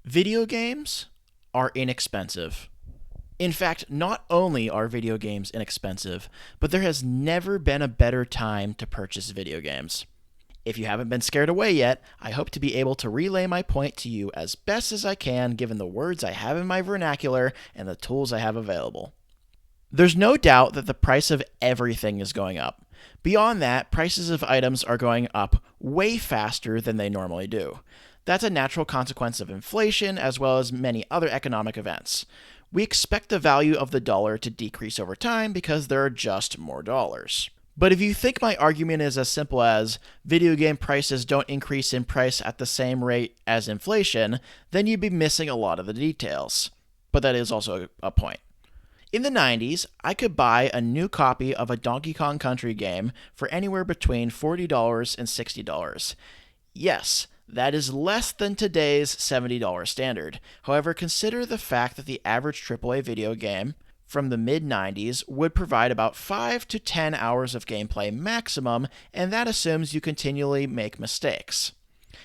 Video games are inexpensive. In fact, not only are video games inexpensive, but there has never been a better time to purchase video games. If you haven't been scared away yet, I hope to be able to relay my point to you as best as I can given the words I have in my vernacular and the tools I have available. There's no doubt that the price of everything is going up. Beyond that, prices of items are going up way faster than they normally do. That's a natural consequence of inflation as well as many other economic events. We expect the value of the dollar to decrease over time because there are just more dollars. But if you think my argument is as simple as video game prices don't increase in price at the same rate as inflation, then you'd be missing a lot of the details. But that is also a point. In the 90s, I could buy a new copy of a Donkey Kong Country game for anywhere between $40 and $60. Yes, that is less than today's $70 standard. However, consider the fact that the average AAA video game from the mid 90s would provide about 5 to 10 hours of gameplay maximum, and that assumes you continually make mistakes.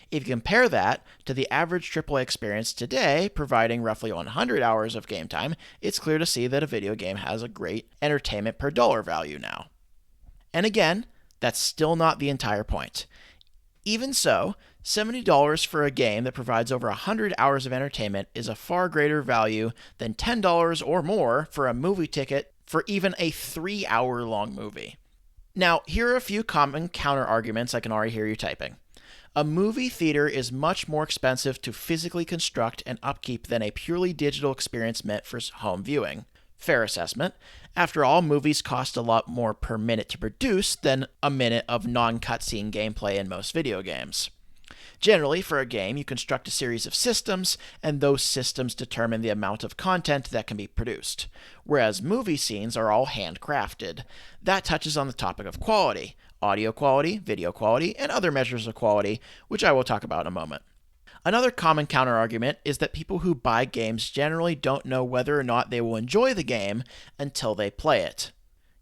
If you compare that to the average AAA experience today, providing roughly 100 hours of game time, it's clear to see that a video game has a great entertainment per dollar value now. And again, that's still not the entire point. Even so, $70 for a game that provides over 100 hours of entertainment is a far greater value than $10 or more for a movie ticket for even a 3-hour long movie. Now, here are a few common counter arguments I can already hear you typing. A movie theater is much more expensive to physically construct and upkeep than a purely digital experience meant for home viewing. Fair assessment. After all, movies cost a lot more per minute to produce than a minute of non-cutscene gameplay in most video games. Generally, for a game, you construct a series of systems, and those systems determine the amount of content that can be produced, whereas movie scenes are all handcrafted. That touches on the topic of quality, audio quality, video quality, and other measures of quality, which I will talk about in a moment. Another common counterargument is that people who buy games generally don't know whether or not they will enjoy the game until they play it.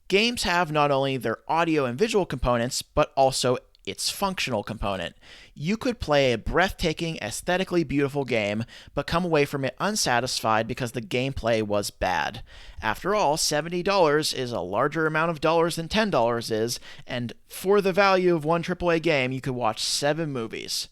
Games have not only their audio and visual components, but also its functional component. You could play a breathtaking, aesthetically beautiful game, but come away from it unsatisfied because the gameplay was bad. After all, $70 is a larger amount of dollars than $10 is, and for the value of one AAA game, you could watch 7 movies.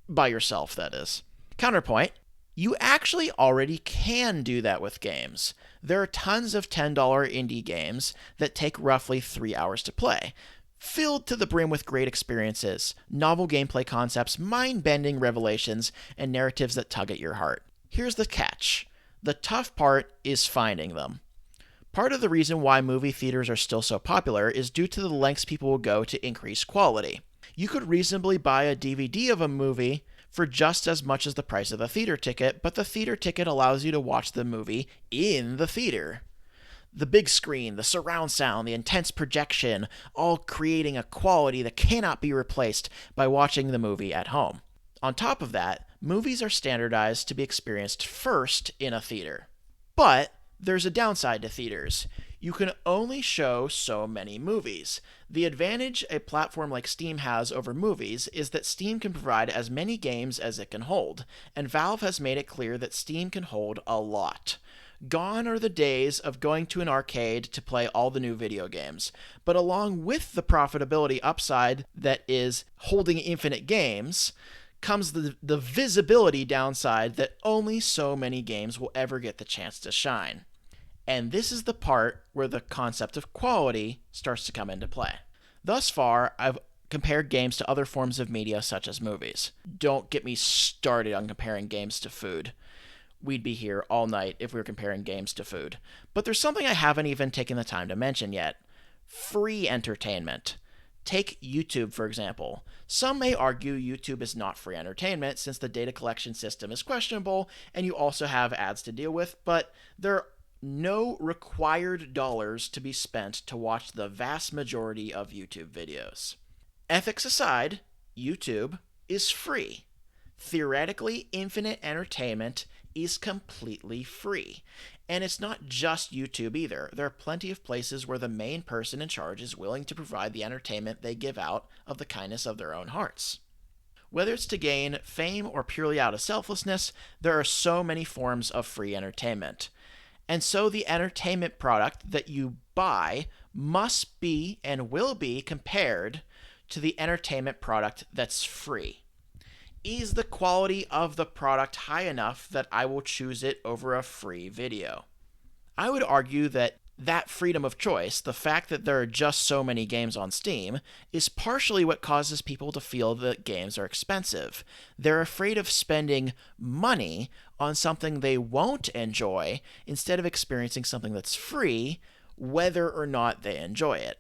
By yourself, that is. Counterpoint, you actually already can do that with games. There are tons of $10 indie games that take roughly 3 hours to play, filled to the brim with great experiences, novel gameplay concepts, mind-bending revelations, and narratives that tug at your heart. Here's the catch. The tough part is finding them. Part of the reason why movie theaters are still so popular is due to the lengths people will go to increase quality. You could reasonably buy a DVD of a movie for just as much as the price of the theater ticket, but the theater ticket allows you to watch the movie in the theater. The big screen, the surround sound, the intense projection, all creating a quality that cannot be replaced by watching the movie at home. On top of that, movies are standardized to be experienced first in a theater. But there's a downside to theaters. You can only show so many movies. The advantage a platform like Steam has over movies is that Steam can provide as many games as it can hold, and Valve has made it clear that Steam can hold a lot. Gone are the days of going to an arcade to play all the new video games, but along with the profitability upside that is holding infinite games, comes the visibility downside that only so many games will ever get the chance to shine. And this is the part where the concept of quality starts to come into play. Thus far, I've compared games to other forms of media such as movies. Don't get me started on comparing games to food. We'd be here all night if we were comparing games to food. But there's something I haven't even taken the time to mention yet. Free entertainment. Take YouTube, for example. Some may argue YouTube is not free entertainment since the data collection system is questionable and you also have ads to deal with, but there are no required dollars to be spent to watch the vast majority of YouTube videos. Ethics aside, YouTube is free. Theoretically, infinite entertainment is completely free. And it's not just YouTube either. There are plenty of places where the main person in charge is willing to provide the entertainment they give out of the kindness of their own hearts. Whether it's to gain fame or purely out of selflessness, there are so many forms of free entertainment. And so the entertainment product that you buy must be and will be compared to the entertainment product that's free. Is the quality of the product high enough that I will choose it over a free video? I would argue that freedom of choice, the fact that there are just so many games on Steam, is partially what causes people to feel that games are expensive. They're afraid of spending money on something they won't enjoy instead of experiencing something that's free, whether or not they enjoy it.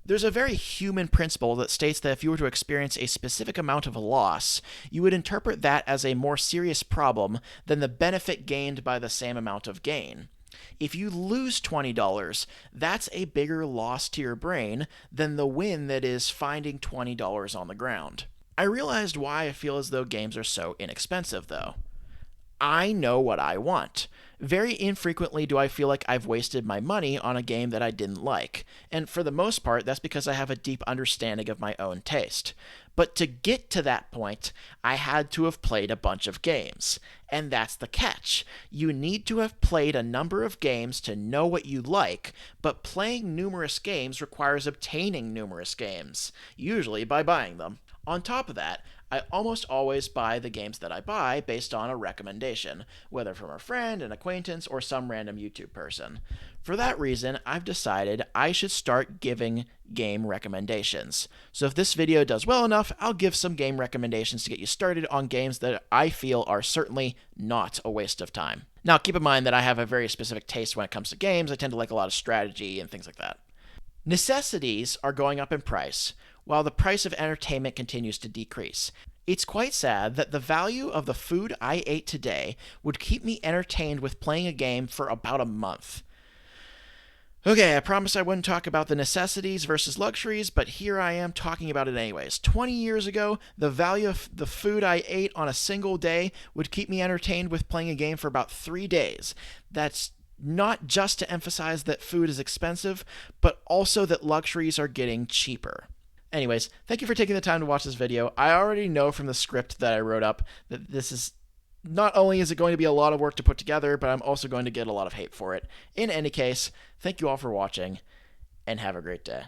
There's a very human principle that states that if you were to experience a specific amount of loss, you would interpret that as a more serious problem than the benefit gained by the same amount of gain. If you lose $20, that's a bigger loss to your brain than the win that is finding $20 on the ground. I realized why I feel as though games are so inexpensive, though. I know what I want. Very infrequently do I feel like I've wasted my money on a game that I didn't like, and for the most part, that's because I have a deep understanding of my own taste. But to get to that point, I had to have played a bunch of games. And that's the catch. You need to have played a number of games to know what you like, but playing numerous games requires obtaining numerous games, usually by buying them. On top of that, I almost always buy the games that I buy based on a recommendation, whether from a friend, an acquaintance, or some random YouTube person. For that reason, I've decided I should start giving game recommendations. So if this video does well enough, I'll give some game recommendations to get you started on games that I feel are certainly not a waste of time. Now, keep in mind that I have a very specific taste when it comes to games. I tend to like a lot of strategy and things like that. Necessities are going up in price, while the price of entertainment continues to decrease. It's quite sad that the value of the food I ate today would keep me entertained with playing a game for about a month. Okay, I promised I wouldn't talk about the necessities versus luxuries, but here I am talking about it anyways. 20 years ago, the value of the food I ate on a single day would keep me entertained with playing a game for about 3 days. That's not just to emphasize that food is expensive, but also that luxuries are getting cheaper. Anyways, thank you for taking the time to watch this video. I already know from the script that I wrote up that this is not only is it going to be a lot of work to put together, but I'm also going to get a lot of hate for it. In any case, thank you all for watching, and have a great day.